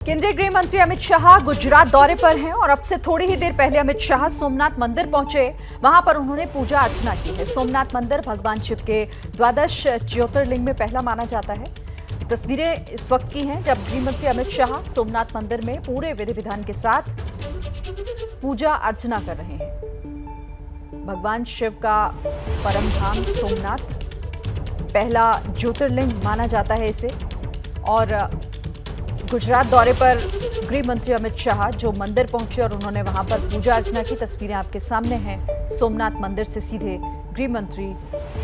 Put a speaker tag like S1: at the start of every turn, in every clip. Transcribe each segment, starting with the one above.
S1: केंद्रीय गृह मंत्री अमित शाह गुजरात दौरे पर हैं और अब से थोड़ी ही देर पहले अमित शाह सोमनाथ मंदिर पहुंचे। वहां पर उन्होंने पूजा अर्चना की है। सोमनाथ मंदिर भगवान शिव के द्वादश ज्योतिर्लिंग में पहला माना जाता है। तस्वीरें इस वक्त की हैं जब गृह मंत्री अमित शाह सोमनाथ मंदिर में पूरे विधि विधान के साथ पूजा अर्चना कर रहे हैं। भगवान शिव का परम धाम सोमनाथ पहला ज्योतिर्लिंग माना जाता है इसे। और गुजरात दौरे पर गृह मंत्री अमित शाह जो मंदिर पहुंचे और उन्होंने वहां पर पूजा अर्चना की। तस्वीरें आपके सामने हैं सोमनाथ मंदिर से सीधे गृह मंत्री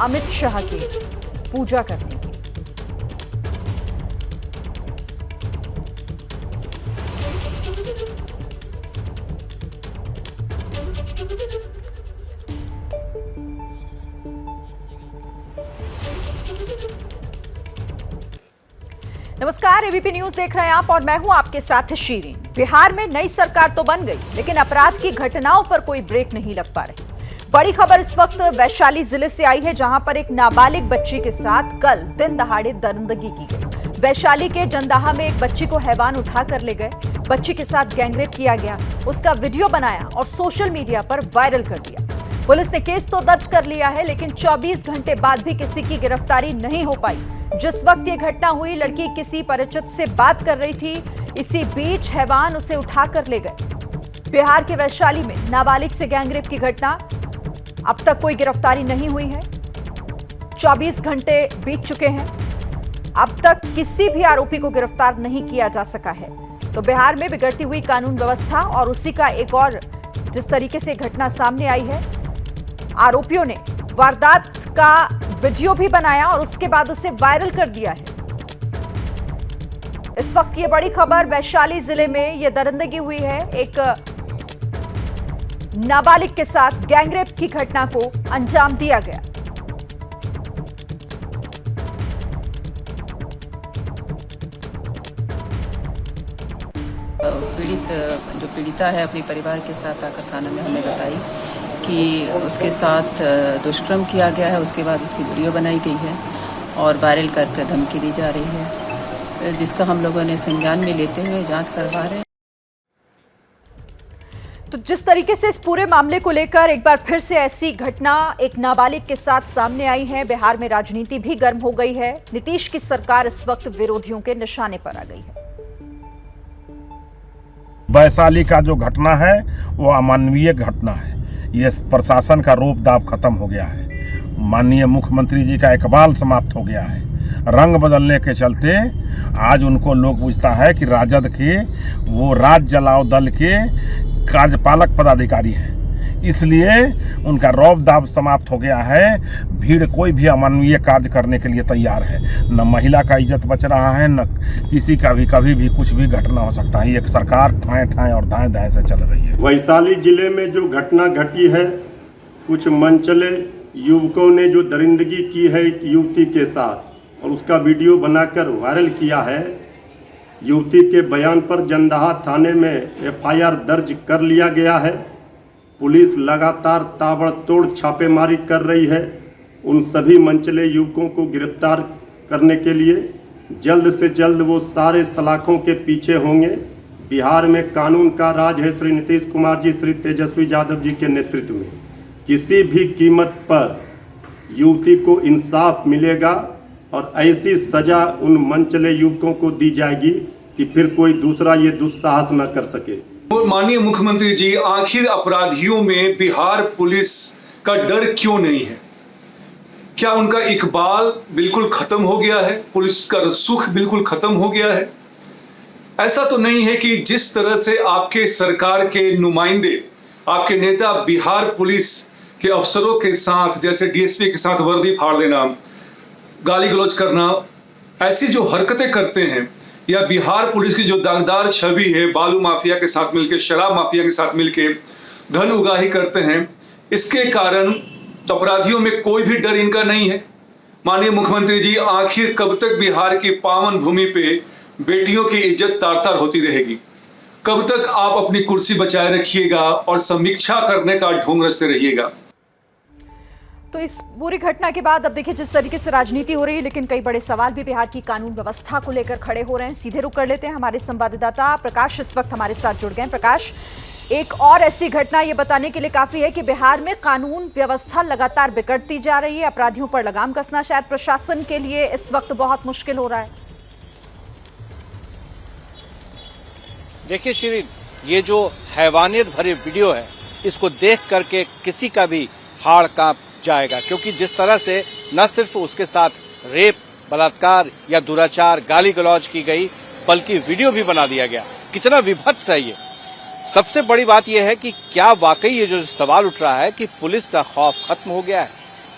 S1: अमित शाह की पूजा करने की। नमस्कार, एबीपी न्यूज देख रहे हैं आप और मैं हूं आपके साथ शीरीन। बिहार में नई सरकार तो बन गई, लेकिन अपराध की घटनाओं पर कोई ब्रेक नहीं लग पा रही। बड़ी खबर इस वक्त वैशाली जिले से आई है, जहां पर एक नाबालिग बच्ची के साथ कल दिन दहाड़े दरिंदगी की गई। वैशाली के जंदाहा में एक बच्ची को हैवान उठाकर ले गए। बच्ची के साथ गैंगरेप किया गया, उसका वीडियो बनाया और सोशल मीडिया पर वायरल कर दिया। पुलिस ने केस तो दर्ज कर लिया है, लेकिन 24 घंटे बाद भी किसी की गिरफ्तारी नहीं हो पाई। जिस वक्त ये घटना हुई, लड़की किसी परिचित से बात कर रही थी, इसी बीच हैवान उसे उठाकर ले गए। बिहार के वैशाली में नाबालिग से गैंगरेप की घटना, अब तक कोई गिरफ्तारी नहीं हुई है। 24 घंटे बीत चुके हैं, अब तक किसी भी आरोपी को गिरफ्तार नहीं किया जा सका है। तो बिहार में बिगड़ती हुई कानून व्यवस्था और उसी का एक और जिस तरीके से घटना सामने आई है, आरोपियों ने वारदात का वीडियो भी बनाया और उसके बाद उसे वायरल कर दिया है। इस वक्त ये बड़ी खबर वैशाली जिले में ये दरिंदगी हुई है। एक नाबालिग के साथ गैंगरेप की घटना को अंजाम दिया गया।
S2: पीड़िता है अपने परिवार के साथ आकर थाना में हमें बताई कि उसके साथ दुष्कर्म किया गया है। उसके बाद उसकी वीडियो बनाई गई है और वायरल करके धमकी दी जा रही है, जिसका हम लोगों ने संज्ञान में लेते हुए जांच करवा रहे हैं।
S1: तो जिस तरीके से इस पूरे मामले को लेकर एक बार फिर से ऐसी घटना एक नाबालिग के साथ सामने आई है, बिहार में राजनीति भी गर्म हो गई है। नीतीश की सरकार इस वक्त विरोधियों के निशाने पर आ गई है।
S3: वैशाली का जो घटना है वो अमानवीय घटना है। ये प्रशासन का रोप दाप खत्म हो गया है। माननीय मुख्यमंत्री जी का इकबाल समाप्त हो गया है। रंग बदलने के चलते आज उनको लोग पूछता है कि राजद के वो राज जलाओ दल के कार्यपालक पदाधिकारी हैं, इसलिए उनका रौब दाब समाप्त हो गया है। भीड़ कोई भी अमानवीय कार्य करने के लिए तैयार है। न महिला का इज्जत बच रहा है, न किसी का भी कभी भी कुछ भी घटना हो सकता है। एक सरकार ठाएं ठाएं और दाएं दाएं से चल रही है।
S4: वैशाली जिले में जो घटना घटी है, कुछ मनचले युवकों ने जो दरिंदगी की है एक युवती के साथ और उसका वीडियो बनाकर वायरल किया है। युवती के बयान पर जंदाहा थाने में FIR दर्ज कर लिया गया है। पुलिस लगातार ताबड़तोड़ छापेमारी कर रही है उन सभी मनचले युवकों को गिरफ्तार करने के लिए। जल्द से जल्द वो सारे सलाखों के पीछे होंगे। बिहार में कानून का राज है। श्री नीतीश कुमार जी, श्री तेजस्वी यादव जी के नेतृत्व में किसी भी कीमत पर युवती को इंसाफ मिलेगा और ऐसी सजा उन मनचले युवकों को दी जाएगी कि फिर कोई दूसरा ये दुस्साहस न कर सके।
S5: माननीय मुख्यमंत्री जी, आखिर अपराधियों में बिहार पुलिस का डर क्यों नहीं है? क्या उनका इकबाल बिल्कुल खत्म हो गया है? पुलिस का रसूख बिल्कुल खत्म हो गया है? ऐसा तो नहीं है कि जिस तरह से आपके सरकार के नुमाइंदे, आपके नेता बिहार पुलिस के अफसरों के साथ, जैसे DSP के साथ वर्दी फाड़ देना, गाली गलौज करना, ऐसी जो हरकतें करते हैं, या बिहार पुलिस की जो दागदार छवि है, बालू माफिया के साथ मिलकर, शराब माफिया के साथ मिलकर धन उगाही करते हैं, इसके कारण तो अपराधियों में कोई भी डर इनका नहीं है। माननीय मुख्यमंत्री जी, आखिर कब तक बिहार की पावन भूमि पे बेटियों की इज्जत तार तार होती रहेगी? कब तक आप अपनी कुर्सी बचाए रखिएगा और समीक्षा करने का ढोंग रचते रहिएगा?
S1: तो इस पूरी घटना के बाद अब देखिए जिस तरीके से राजनीति हो रही है, लेकिन कई बड़े सवाल भी बिहार की कानून व्यवस्था को लेकर खड़े हो रहे हैं। सीधे रुक कर लेते हैं, हमारे संवाददाता प्रकाश इस वक्त हमारे साथ जुड़ गए हैं। प्रकाश, एक और ऐसी घटना ये बताने के लिए काफी है कि बिहार में कानून व्यवस्था लगातार बिगड़ती जा रही है। अपराधियों पर लगाम कसना शायद प्रशासन के लिए इस वक्त बहुत मुश्किल हो रहा है।
S6: देखिए शिरीन, ये जो हैवानियत भरे वीडियो है, इसको देख करके किसी का भी हाड़ कांप जाएगा, क्योंकि जिस तरह से न सिर्फ उसके साथ रेप, बलात्कार या दुराचार, गाली गलौज की गई, बल्कि वीडियो भी बना दिया गया। कितना विभत्स है ये। सबसे बड़ी बात यह है कि क्या वाकई ये जो सवाल उठ रहा है कि पुलिस का खौफ खत्म हो गया है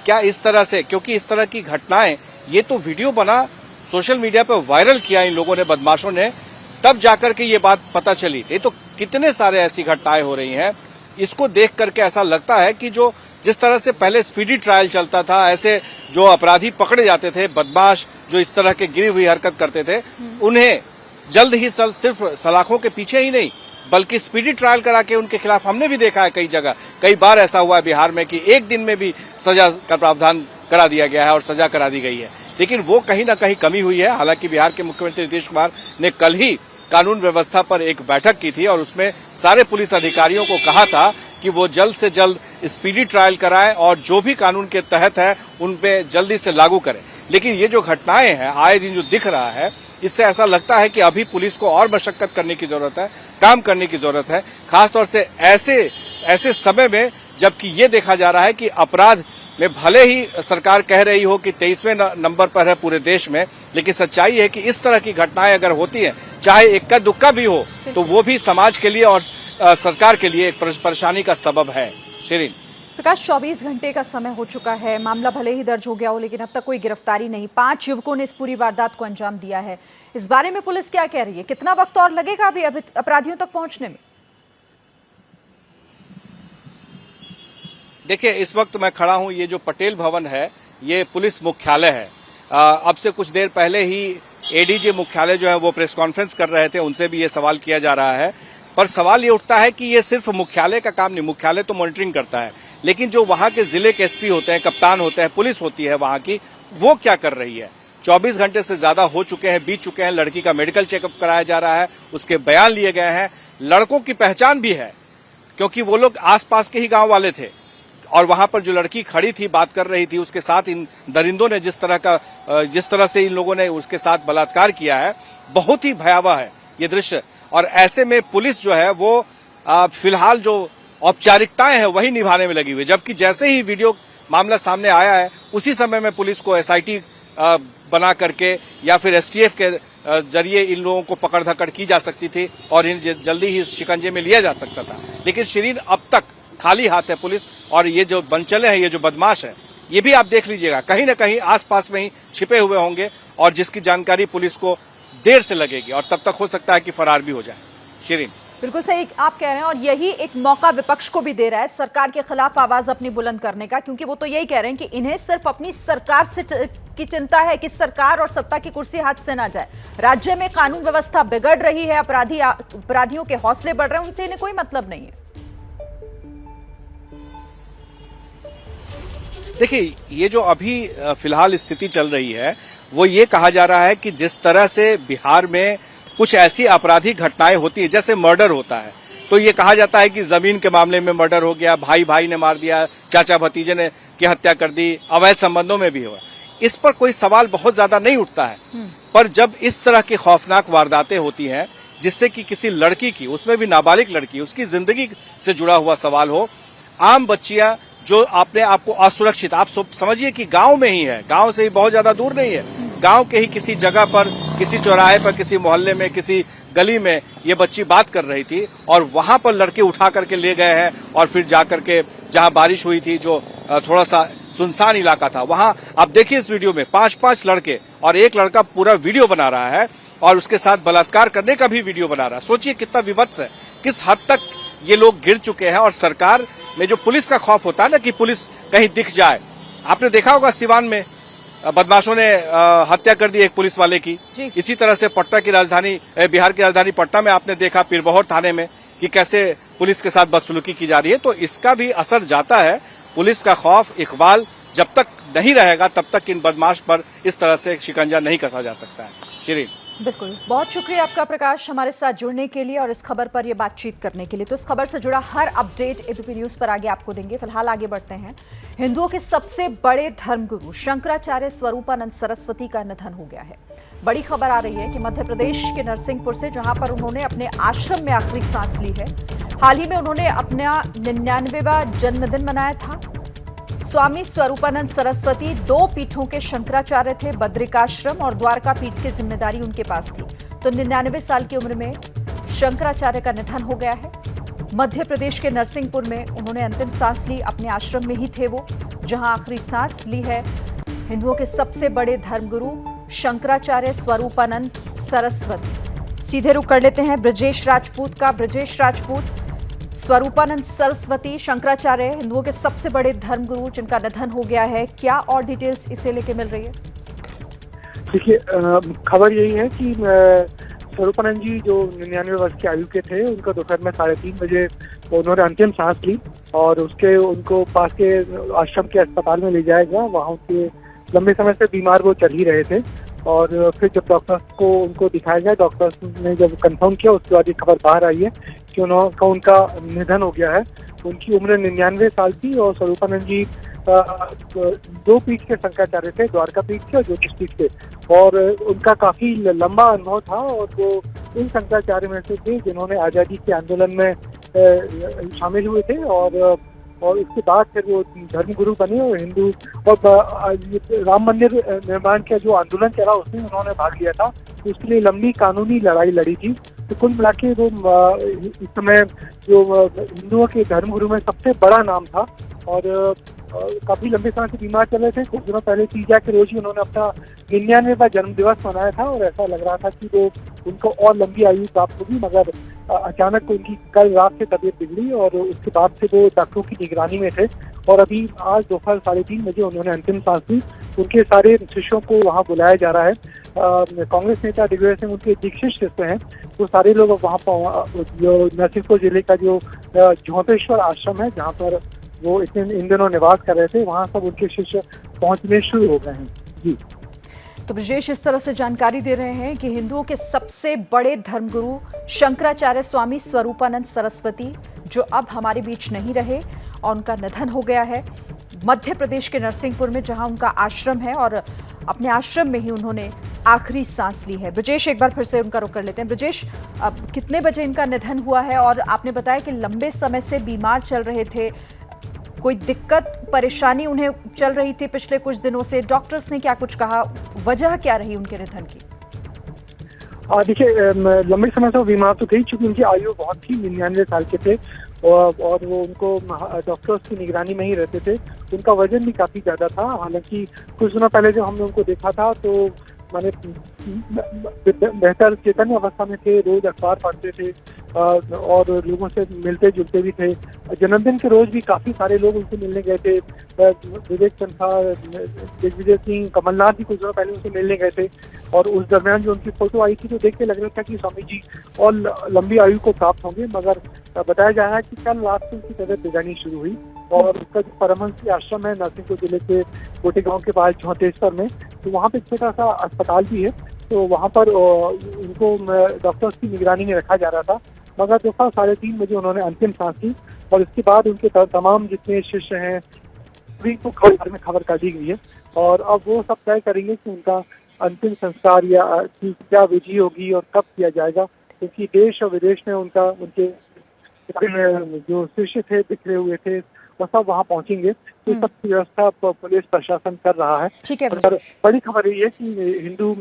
S6: क्या इस तरह से, क्योंकि इस तरह की घटनाएं, ये तो वीडियो बना, सोशल मीडिया पर वायरल किया इन लोगों ने, बदमाशों ने, तब जाकर के ये बात पता चली। ये तो कितने सारे ऐसी घटनाएं हो रही हैं। इसको देख करके ऐसा लगता है कि जो जिस तरह से पहले स्पीडी ट्रायल चलता था, ऐसे जो अपराधी पकड़े जाते थे, बदमाश जो इस तरह के गिरी हुई हरकत करते थे, उन्हें जल्द ही सिर्फ सलाखों के पीछे ही नहीं, बल्कि स्पीडी ट्रायल करा के उनके खिलाफ हमने भी देखा है कई जगह, कई बार ऐसा हुआ है बिहार में कि एक दिन में भी सजा का प्रावधान करा दिया गया है और सजा करा दी गई है। लेकिन वो कहीं ना कहीं कमी हुई है। हालांकि बिहार के मुख्यमंत्री नीतीश कुमार ने कल ही कानून व्यवस्था पर एक बैठक की थी और उसमें सारे पुलिस अधिकारियों को कहा था कि वो जल्द से जल्द स्पीडी ट्रायल कराएं और जो भी कानून के तहत है उन पे जल्दी से लागू करें। लेकिन ये जो घटनाएं हैं, आए दिन जो दिख रहा है, इससे ऐसा लगता है कि अभी पुलिस को और मशक्कत करने की जरूरत है, काम करने की जरूरत है, खासतौर से ऐसे समय में जबकि ये देखा जा रहा है कि अपराध में भले ही सरकार कह रही हो कि 23वें नंबर पर है पूरे देश में, लेकिन सच्चाई है कि इस तरह की घटनाएं अगर होती हैं, चाहे इक्का दुक्का भी हो, तो वो भी समाज के लिए और सरकार के लिए एक परेशानी का सबब है। शिरीन,
S1: प्रकाश, 24 घंटे का समय हो चुका है, मामला भले ही दर्ज हो गया हो, लेकिन अब तक कोई गिरफ्तारी नहीं। 5 युवकों ने इस पूरी वारदात को अंजाम दिया है। इस बारे में पुलिस क्या कह रही है? कितना वक्त और लगेगा अभी अपराधियों तक पहुंचने में?
S6: देखिए, इस वक्त मैं खड़ा हूं, ये जो पटेल भवन है, ये पुलिस मुख्यालय है। अब से कुछ देर पहले ही एडीजी मुख्यालय जो है वो प्रेस कॉन्फ्रेंस कर रहे थे, उनसे भी ये सवाल किया जा रहा है। पर सवाल ये उठता है कि ये सिर्फ मुख्यालय का काम नहीं, मुख्यालय तो मॉनिटरिंग करता है, लेकिन जो वहां के जिले के एसपी होते हैं, कप्तान होते हैं, पुलिस होती है वहां की, वो क्या कर रही है? 24 घंटे से ज्यादा हो चुके हैं, बीत चुके हैं, लड़की का मेडिकल चेकअप कराया जा रहा है, उसके बयान लिए गए हैं, लड़कों की पहचान भी है क्योंकि वो लोग आसपास के ही गांव वाले थे और वहां पर जो लड़की खड़ी थी, बात कर रही थी, उसके साथ इन दरिंदों ने जिस तरह से इन लोगों ने उसके साथ बलात्कार किया है, बहुत ही भयावह है ये दृश्य। और ऐसे में पुलिस जो है वो फिलहाल जो औपचारिकताएं हैं वही निभाने में लगी हुई, जबकि जैसे ही वीडियो मामला सामने आया है उसी समय में पुलिस को एसआईटी बना करके या फिर एसटीएफ के जरिए इन लोगों को पकड़ धकड़ की जा सकती थी और इन्हें जल्दी ही शिकंजे में लिया जा सकता था। लेकिन शिरीन, अब तक खाली हाथ है पुलिस, और ये जो बनचले हैं, ये जो बदमाश है, ये भी आप देख लीजिएगा कहीं ना कहीं आसपास में ही छिपे हुए होंगे और जिसकी जानकारी पुलिस को देर से लगेगी और तब तक हो सकता है कि फरार भी हो जाए। शिरीन,
S1: बिल्कुल सही आप कह रहे हैं, और यही एक मौका विपक्ष को भी दे रहा है सरकार के खिलाफ आवाज अपनी बुलंद करने का, क्योंकि वो तो यही कह रहे हैं कि इन्हें सिर्फ अपनी सरकार से की चिंता है कि सरकार और सत्ता की कुर्सी हाथ से ना जाए। राज्य में कानून व्यवस्था बिगड़ रही है, अपराधियों के हौसले बढ़ रहे हैं, उनसे इन्हें कोई मतलब नहीं है।
S6: देखिए, ये जो अभी फिलहाल स्थिति चल रही है वो ये कहा जा रहा है कि जिस तरह से बिहार में कुछ ऐसी आपराधिक घटनाएं होती है, जैसे मर्डर होता है, तो ये कहा जाता है कि जमीन के मामले में मर्डर हो गया, भाई ने मार दिया, चाचा भतीजे ने की हत्या कर दी, अवैध संबंधों में भी हुआ। इस पर कोई सवाल बहुत ज्यादा नहीं उठता है, पर जब इस तरह की खौफनाक वारदातें होती हैं जिससे कि किसी लड़की की, उसमें भी नाबालिग लड़की, उसकी जिंदगी से जुड़ा हुआ सवाल हो, आम बच्चियां जो अपने आप को असुरक्षित, आप समझिए कि गांव में ही है, गांव से ही बहुत ज्यादा दूर नहीं है, गांव के ही किसी जगह पर, किसी चौराहे पर, किसी मोहल्ले में, किसी गली में ये बच्ची बात कर रही थी और वहां पर लड़के उठा करके ले गए हैं और फिर जाकर के जहां बारिश हुई थी, जो थोड़ा सा सुनसान इलाका था, वहां आप देखिए इस वीडियो में 5-5 लड़के और एक लड़का पूरा वीडियो बना रहा है और उसके साथ बलात्कार करने का भी वीडियो बना रहा है। सोचिए कितना विभत्स है, किस हद तक ये लोग गिर चुके हैं। और सरकार में जो पुलिस का खौफ होता है ना कि पुलिस कहीं दिख जाए, आपने देखा होगा सिवान में बदमाशों ने हत्या कर दी एक पुलिस वाले की। इसी तरह से पटना की राजधानी, बिहार की राजधानी पटना में आपने देखा पीरबहोर थाने में कि कैसे पुलिस के साथ बदसलूकी की जा रही है। तो इसका भी असर जाता है, पुलिस का खौफ, इकबाल जब तक नहीं रहेगा तब तक इन बदमाश पर इस तरह से शिकंजा नहीं कसा जा सकता है। शिरीन,
S1: बिल्कुल, बहुत शुक्रिया आपका प्रकाश हमारे साथ जुड़ने के लिए और इस खबर पर ये बातचीत करने के लिए। तो इस खबर से जुड़ा हर अपडेट एबीपी न्यूज पर आगे आपको देंगे। फिलहाल आगे बढ़ते हैं। हिंदुओं के सबसे बड़े धर्मगुरु शंकराचार्य स्वरूपानंद सरस्वती का निधन हो गया है। बड़ी खबर आ रही है कि मध्य प्रदेश के नरसिंहपुर से, जहां पर उन्होंने अपने आश्रम में आखिरी सांस ली है, हाल ही में उन्होंने अपना 99वां जन्मदिन मनाया था। स्वामी स्वरूपानंद सरस्वती 2 पीठों के शंकराचार्य थे। बद्रिकाश्रम और द्वारका पीठ की जिम्मेदारी उनके पास थी। तो 99 साल की उम्र में शंकराचार्य का निधन हो गया है। मध्य प्रदेश के नरसिंहपुर में उन्होंने अंतिम सांस ली। अपने आश्रम में ही थे वो, जहां आखिरी सांस ली है हिंदुओं के सबसे बड़े धर्मगुरु शंकराचार्य स्वरूपानंद सरस्वती। सीधे रुख कर लेते हैं ब्रजेश राजपूत का। ब्रजेश राजपूत, स्वरूपानंद सरस्वती शंकराचार्य हिंदुओं के सबसे बड़े धर्मगुरु जिनका निधन हो गया है, क्या और डिटेल्स इसे लेके मिल रही है?
S7: देखिए, खबर यही है कि स्वरूपानंद जी जो 99 वर्ष की आयु के थे, उनका दोपहर में 3:30 बजे उन्होंने अंतिम सांस ली और उनको पास के आश्रम के अस्पताल में ले जाया गया। वहाँ उनके लंबे समय से बीमार वो चल ही रहे थे और फिर जब डॉक्टर्स को उनको दिखाया गया, डॉक्टर्स ने जब कंफर्म किया, उसके बाद ये खबर बाहर आई है कि उनका निधन हो गया है। उनकी उम्र 99 साल थी और स्वरूपानंद जी 2 पीठ के शंकराचार्य थे, द्वारका पीठ के और ज्योतिष पीठ के, और उनका काफी लंबा अनुभव था और वो उन शंकराचार्य में से थे जिन्होंने आजादी के आंदोलन में शामिल हुए थे और उसके बाद फिर वो धर्मगुरु बने और हिंदू और राम मंदिर निर्माण का जो आंदोलन चला उसमें उन्होंने भाग लिया था। तो उसके लिए लंबी कानूनी लड़ाई लड़ी थी। तो कुल मिला के वो इस समय जो हिंदुओं के धर्मगुरु में सबसे बड़ा नाम था और काफी लंबे समय से बीमार चल रहे थे। कुछ दिनों पहले तीजा के रोज ही उन्होंने अपना 99वां जन्म दिवस मनाया था और ऐसा लग रहा था कि वो उनको और लंबी आयु प्राप्त होगी, मगर अचानक उनकी कल रात से तबीयत बिगड़ी और उसके बाद से वो डॉक्टरों की निगरानी में थे और अभी आज दोपहर 3:30 बजे उन्होंने अंतिम सांस ली। उनके सारे शिष्यों को वहाँ बुलाया जा रहा है। कांग्रेस नेता दिग्विजय सिंह उनके दीक्षित शिष्य हैं, तो सारे लोग वहाँ पर जो नरसिंहपुर जिले का जो झोंतेश्वर आश्रम है, जहाँ पर वो इन दिनों निवास कर रहे थे, वहाँ सब उनके शिष्य पहुँचने शुरू हो गए हैं। जी,
S1: तो ब्रजेश इस तरह से जानकारी दे रहे हैं कि हिंदुओं के सबसे बड़े धर्मगुरु शंकराचार्य स्वामी स्वरूपानंद सरस्वती जो अब हमारे बीच नहीं रहे और उनका निधन हो गया है मध्य प्रदेश के नरसिंहपुर में, जहां उनका आश्रम है और अपने आश्रम में ही उन्होंने आखिरी सांस ली है। ब्रजेश, एक बार फिर से उनका रुख कर लेते हैं। ब्रजेश, अब कितने बजे इनका निधन हुआ है और आपने बताया कि लंबे समय से बीमार चल रहे थे, कोई दिक्कत परेशानी उन्हें चल रही थी पिछले कुछ दिनों से, डॉक्टर्स ने क्या कुछ कहा, वजह क्या रही उनके निधन की?
S7: देखिए, लंबे समय से वो बीमार तो थे चूंकि उनकी आयु बहुत थी, 99 साल के थे और वो उनको डॉक्टर्स की निगरानी में ही रहते थे। उनका वजन भी काफी ज्यादा था। हालांकि कुछ दिनों पहले जब हमने उनको देखा था तो माने बेहतर चेतन अवस्था में थे, रोज अखबार पढ़ते थे और लोगों से मिलते जुलते भी थे। जन्मदिन के रोज भी काफी सारे लोग उनसे मिलने गए थे। विवेक तनखा, दिग्विजय सिंह, कमलनाथ भी कुछ दिनों पहले उनसे मिलने गए थे और उस दरमियान जो उनकी फोटो आई थी तो देख के लग रहा था कि स्वामी जी और लंबी आयु को प्राप्त होंगे, मगर बताया जा रहा है कि कल रात से उनकी तबियत बिगड़नी शुरू हुई और उसका जो परमहंस आश्रम है नरसिंहपुर जिले के गोटे गाँव के पास झोंतेश्वर में, तो वहाँ पे छोटा सा अस्पताल भी है, तो वहाँ पर उनको डॉक्टर्स की निगरानी में रखा जा रहा था। मगर दोपहर 3:30 बजे उन्होंने अंतिम सांस ली और इसके बाद उनके तमाम जितने शिष्य हैं सभी को खबर कर दी गई है और अब वो सब तय करेंगे कि उनका अंतिम संस्कार या क्या विधि होगी और कब किया जाएगा, क्योंकि देश और विदेश में उनके जो शिष्य थे बिखरे हुए थे वो सब वहाँ पहुंचेंगे। तो सब व्यवस्था पुलिस प्रशासन कर रहा है।
S1: ठीक है।
S7: बड़ी खबर ये है कि हिंदू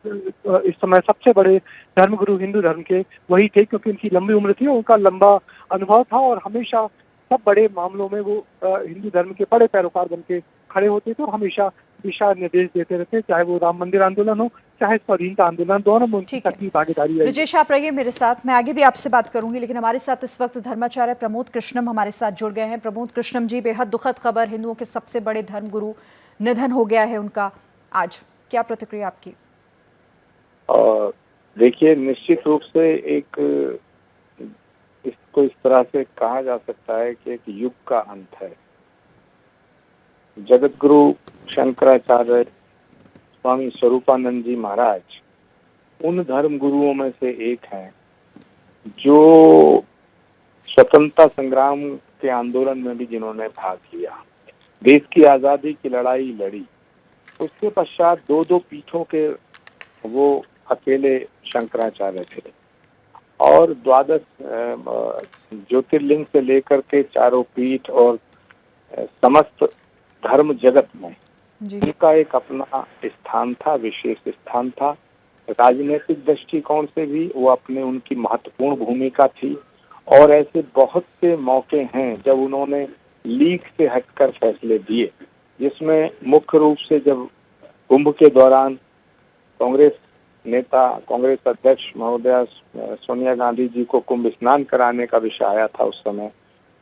S7: इस समय सबसे बड़े धर्मगुरु हिंदू धर्म के वही थे, क्योंकि उनकी लंबी उम्र थी, उनका लंबा अनुभव था और हमेशा सब बड़े मामलों में वो हिंदू धर्म के बड़े पैरोकार बन के खड़े होते थे और हमेशा दिशा निर्देश देते रहते, चाहे वो राम मंदिर आंदोलन हो चाहे स्वाधीनता आंदोलन, दोनों में उनकी सक्रिय भागीदारी है।
S1: ब्रजेश, आप रहिए मेरे साथ, मैं आगे भी आपसे बात करूंगी, लेकिन हमारे साथ इस वक्त धर्माचार्य प्रमोद कृष्णम हमारे साथ जुड़ गए हैं। प्रमोद कृष्णम जी, बेहद दुखद खबर, हिंदुओं के सबसे बड़े धर्मगुरु निधन हो गया है उनका आज, क्या प्रतिक्रिया आपकी?
S8: देखिए, निश्चित रूप से इसको इस तरह से कहा जा सकता है कि एक युग का अंत है। जगतगुरु शंकराचार्य स्वामी स्वरूपानंद जी महाराज उन धर्म गुरुओं में से एक हैं जो स्वतंत्रता संग्राम के आंदोलन में भी जिन्होंने भाग लिया, देश की आजादी की लड़ाई लड़ी। उसके पश्चात दो पीठों के वो अकेले शंकराचार्य थे और 12 ज्योतिर्लिंग से लेकर के चारों पीठ और समस्त धर्म जगत में उनका एक अपना स्थान था, विशेष स्थान था। राजनीतिक दृष्टिकोण से भी वो अपने उनकी महत्वपूर्ण भूमिका थी और ऐसे बहुत से मौके हैं जब उन्होंने लीग से हटकर फैसले दिए, जिसमें मुख्य रूप से जब कुंभ के दौरान कांग्रेस नेता, कांग्रेस अध्यक्ष महोदया सोनिया गांधी जी को कुंभ स्नान कराने का विषय आया था उस समय,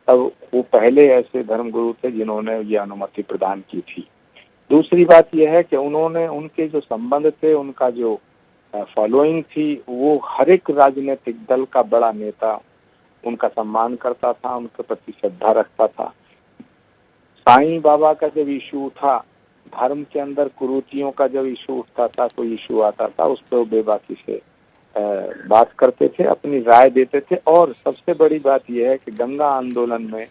S8: तब वो पहले ऐसे धर्मगुरु थे जिन्होंने ये अनुमति प्रदान की थी। दूसरी बात यह है कि उन्होंने उनके जो संबंध थे, उनका जो फॉलोइंग थी, वो हर एक राजनीतिक दल का बड़ा नेता उनका सम्मान करता था, उनके प्रति श्रद्धा रखता था। साईं बाबा का जब इशू उठा, धर्म के अंदर कुरीतियों का जब इशू उठता था, कोई इशू आता था, उस पर वो बेबाकी से बात करते थे, अपनी राय देते थे। और सबसे बड़ी बात यह है कि गंगा आंदोलन में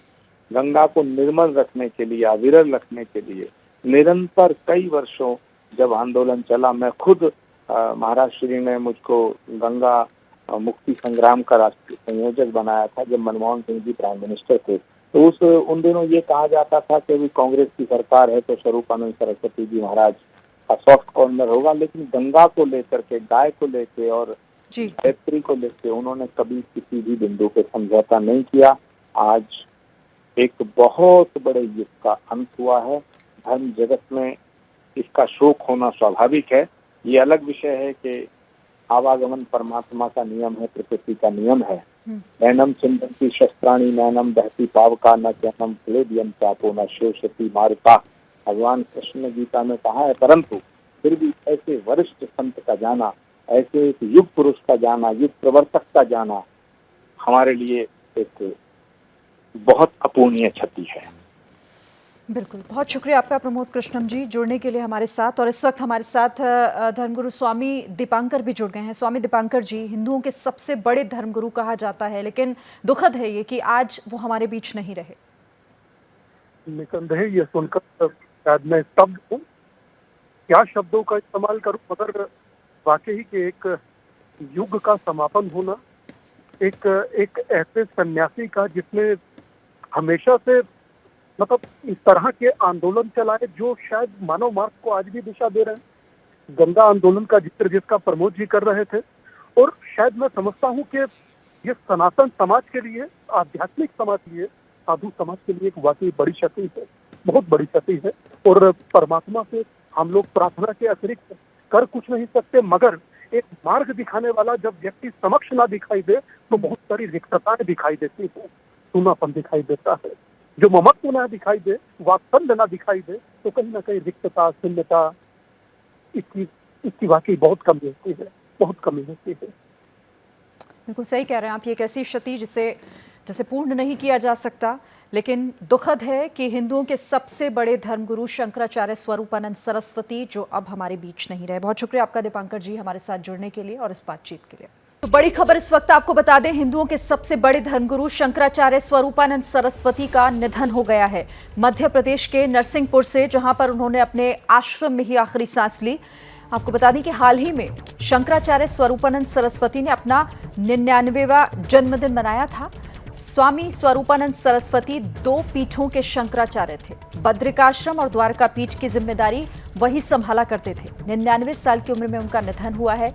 S8: गंगा को निर्मल रखने के लिए, अविरल रखने के लिए निरंतर कई वर्षों जब आंदोलन चला, मैं खुद महाराज श्री ने मुझको गंगा मुक्ति संग्राम का राष्ट्रीय संयोजक बनाया था जब मनमोहन सिंह जी प्राइम मिनिस्टर थे। तो उन दिनों ये कहा जाता था कि अभी कांग्रेस की सरकार है तो स्वरूपानंद सरस्वती जी महाराज का सॉफ्ट कॉर्नर होगा, लेकिन गंगा को लेकर के, गाय को लेके और गायत्री को लेके उन्होंने कभी किसी भी बिंदु पे समझौता नहीं किया। आज एक बहुत बड़े युग का अंत हुआ है। धर्म जगत में इसका शोक होना स्वाभाविक है। ये अलग विषय है कि आवागमन परमात्मा का नियम है, प्रकृति का नियम है। नैनम चिंतन्ति शस्त्राणि नैनम दहति पावका न चैनम क्लेदियम चापो न शोषति मारुता, भगवान कृष्ण ने गीता में कहा है। परंतु फिर भी ऐसे वरिष्ठ संत का जाना, ऐसे एक युग पुरुष का जाना, युग प्रवर्तक का जाना हमारे लिए एक बहुत अपूर्णीय क्षति है।
S1: बिल्कुल, बहुत शुक्रिया आपका प्रमोद कृष्णम जी जुड़ने के लिए हमारे साथ। और इस वक्त हमारे साथ धर्मगुरु स्वामी दीपांकर भी जुड़ गए हैं। स्वामी दीपांकर जी, हिंदुओं के सबसे बड़े धर्मगुरु कहा जाता है, लेकिन दुखद है ये कि आज वो हमारे बीच नहीं रहे।
S7: निसंदेह ये सुनकर शायद मैं स्तब्ध हूँ, क्या शब्दों का इस्तेमाल करूँ, मगर वाकई के एक युग का समापन होना, एक ऐसे सन्यासी का जिसने हमेशा से मतलब इस तरह के आंदोलन चलाए जो शायद मानव मार्ग को आज भी दिशा दे रहे हैं। गंगा आंदोलन का जिक्र जिसका प्रमोद जी कर रहे थे, और शायद मैं समझता हूँ कि ये सनातन समाज के लिए, आध्यात्मिक समाज के लिए, साधु समाज के लिए एक वाकई बड़ी क्षति है, बहुत बड़ी क्षति है। और परमात्मा से हम लोग प्रार्थना के अतिरिक्त कर कुछ नहीं सकते, मगर एक मार्ग दिखाने वाला जब व्यक्ति समक्ष ना दिखाई दे तो बहुत सारी रिक्तताएं दिखाई देती है, सूनापन दिखाई देता है। जो ममत्व ना दिखाई दे, वात्सल्य ना दिखाई दे, तो कहीं ना कहीं रिक्तता, शून्यता इसकी वाकई बहुत कमी होती है, बहुत कमी होती है।
S1: बिल्कुल सही कह रहे हैं आप। ये एक ऐसी क्षति जिसे पूर्ण नहीं किया जा सकता, लेकिन दुखद है कि हिंदुओं के सबसे बड़े धर्मगुरु शंकराचार्य स्वरूपानंद सरस्वती जो अब हमारे बीच नहीं रहे। बहुत शुक्रिया आपका दीपांकर जी हमारे साथ जुड़ने के लिए और इस बातचीत के लिए। तो बड़ी खबर इस वक्त आपको बता दें, हिंदुओं के सबसे बड़े धर्मगुरु शंकराचार्य स्वरूपानंद सरस्वती का निधन हो गया है। मध्य प्रदेश के नरसिंहपुर से, जहां पर उन्होंने अपने आश्रम में ही आखिरी सांस ली। आपको बता दें कि हाल ही में शंकराचार्य स्वरूपानंद सरस्वती ने अपना 99वां जन्मदिन मनाया था। स्वामी स्वरूपानंद सरस्वती 2 पीठों के शंकराचार्य थे। बद्रिकाश्रम और द्वारका पीठ की जिम्मेदारी वही संभाला करते थे। 99 साल की उम्र में उनका निधन हुआ है।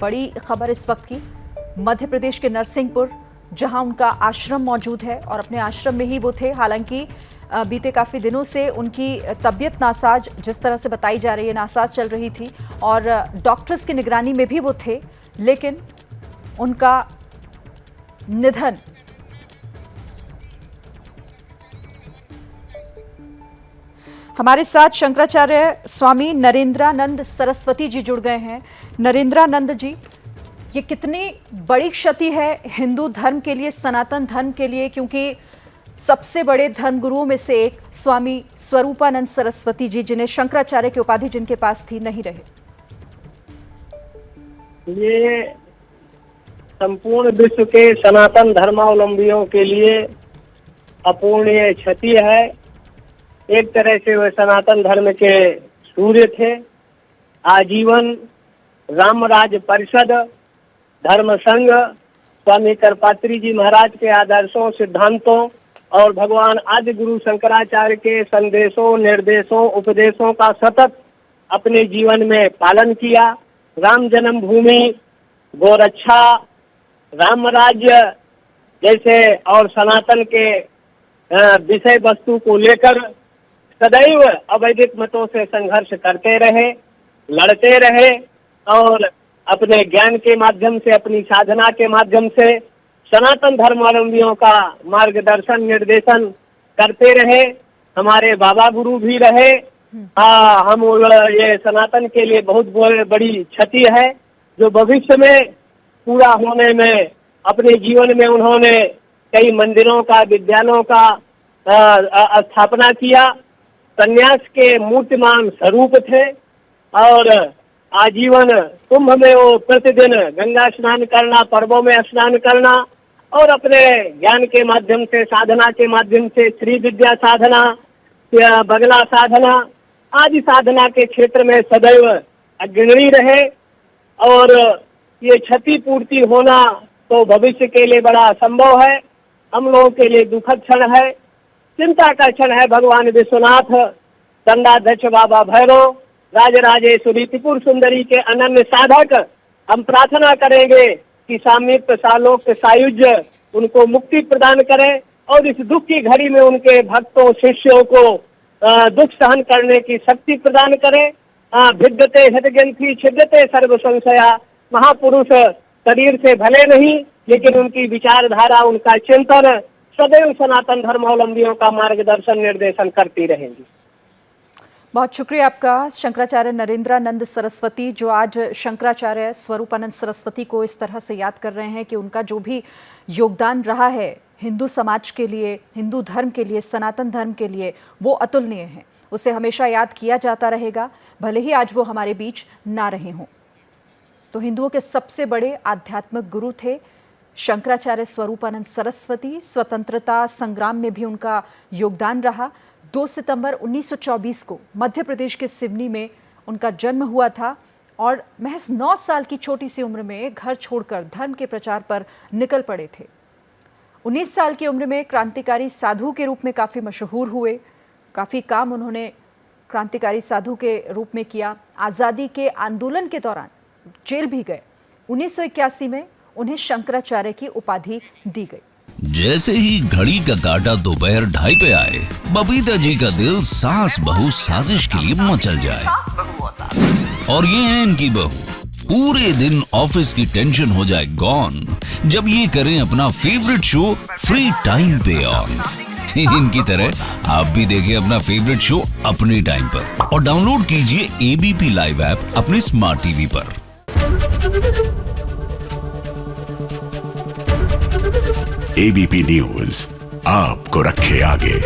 S1: बड़ी खबर इस वक्त की, मध्य प्रदेश के नरसिंहपुर, जहां उनका आश्रम मौजूद है और अपने आश्रम में ही वो थे। हालांकि बीते काफ़ी दिनों से उनकी तबीयत नासाज, जिस तरह से बताई जा रही है, नासाज चल रही थी और डॉक्टर्स की निगरानी में भी वो थे, लेकिन उनका निधन हमारे साथ शंकराचार्य स्वामी नरेंद्रानंद सरस्वती जी जुड़ गए हैं। नरेंद्रानंद जी, ये कितनी बड़ी क्षति है हिंदू धर्म के लिए, सनातन धर्म के लिए, क्योंकि सबसे बड़े धर्मगुरुओं में से एक स्वामी स्वरूपानंद सरस्वती जी, जिन्हें शंकराचार्य की उपाधि जिनके पास थी, नहीं रहे।
S9: ये संपूर्ण विश्व के सनातन धर्मावलंबियों के लिए अपूर्णीय क्षति है। एक तरह से वे सनातन धर्म के सूर्य थे। आजीवन रामराज परिषद, धर्म संघ, स्वामी करपात्री जी महाराज के आदर्शों, सिद्धांतों और भगवान आदि गुरु शंकराचार्य के संदेशों, निर्देशों, उपदेशों का सतत अपने जीवन में पालन किया। राम जन्मभूमि, गोरक्षा, राम राज्य जैसे और सनातन के विषय वस्तु को लेकर सदैव अवैदिक मतों से संघर्ष करते रहे, लड़ते रहे और अपने ज्ञान के माध्यम से, अपनी साधना के माध्यम से सनातन धर्मावलंबियों का मार्गदर्शन, निर्देशन करते रहे। हमारे बाबा गुरु भी रहे। हम ये सनातन के लिए बहुत बड़ी क्षति है, जो भविष्य में पूरा होने में अपने जीवन में उन्होंने कई मंदिरों का, विद्यालयों का स्थापना किया। संन्यास के मूर्तिमान स्वरूप थे और आजीवन कुंभ में वो प्रतिदिन गंगा स्नान करना, पर्वों में स्नान करना और अपने ज्ञान के माध्यम से, साधना के माध्यम से श्री विद्या साधना, बगला साधना आदि साधना के क्षेत्र में सदैव अग्रणी रहे। और ये क्षतिपूर्ति होना तो भविष्य के लिए बड़ा असंभव है, हम लोगों के लिए दुखद क्षण है, चिंता का क्षण है। भगवान विश्वनाथ, दंडाध्यक्ष बाबा भैरव, राजराजेश्वरी त्रिपुर सुंदरी के अनन्य साधक, हम प्रार्थना करेंगे कि सामीप्य, सालोक्य, सायुज्य उनको मुक्ति प्रदान करें और इस दुख की घड़ी में उनके भक्तों, शिष्यों को दुख सहन करने की शक्ति प्रदान करें। भिद्यते हृदयग्रंथि छिद्यते सर्व संशया, महापुरुष शरीर से भले नहीं लेकिन उनकी विचारधारा, उनका चिंतन सदैव सनातन धर्मावलंबियों का मार्गदर्शन, निर्देशन करती रहेंगी।
S1: बहुत शुक्रिया आपका शंकराचार्य नरेंद्रानंद सरस्वती, जो आज शंकराचार्य स्वरूपानंद सरस्वती को इस तरह से याद कर रहे हैं कि उनका जो भी योगदान रहा है हिंदू समाज के लिए, हिंदू धर्म के लिए, सनातन धर्म के लिए, वो अतुलनीय है। उसे हमेशा याद किया जाता रहेगा, भले ही आज वो हमारे बीच ना रहे हों। तो हिंदुओं के सबसे बड़े आध्यात्मिक गुरु थे शंकराचार्य स्वरूपानंद सरस्वती। स्वतंत्रता संग्राम में भी उनका योगदान रहा। 2 सितंबर 1924 को मध्य प्रदेश के सिवनी में उनका जन्म हुआ था और महज 9 साल की छोटी सी उम्र में घर छोड़कर धर्म के प्रचार पर निकल पड़े थे। 19 साल की उम्र में क्रांतिकारी साधु के रूप में काफ़ी मशहूर हुए। काफ़ी काम उन्होंने क्रांतिकारी साधु के रूप में किया। आज़ादी के आंदोलन के दौरान जेल भी गए। 1981 में उन्हें शंकराचार्य की उपाधि दी गई।
S10: जैसे ही घड़ी का काटा दोपहर 2:30 पे आए, बबीता जी का दिल सास बहू साजिश के लिए मचल जाए। और ये है इनकी बहू, पूरे दिन ऑफिस की टेंशन हो जाए गॉन जब ये करें अपना फेवरेट शो फ्री टाइम पे ऑन। इनकी तरह आप भी देखें अपना फेवरेट शो अपने टाइम पर और डाउनलोड कीजिए एबीपी लाइव ऐप अपने स्मार्ट टीवी पर।
S11: एबीपी न्यूज आपको रखे आगे।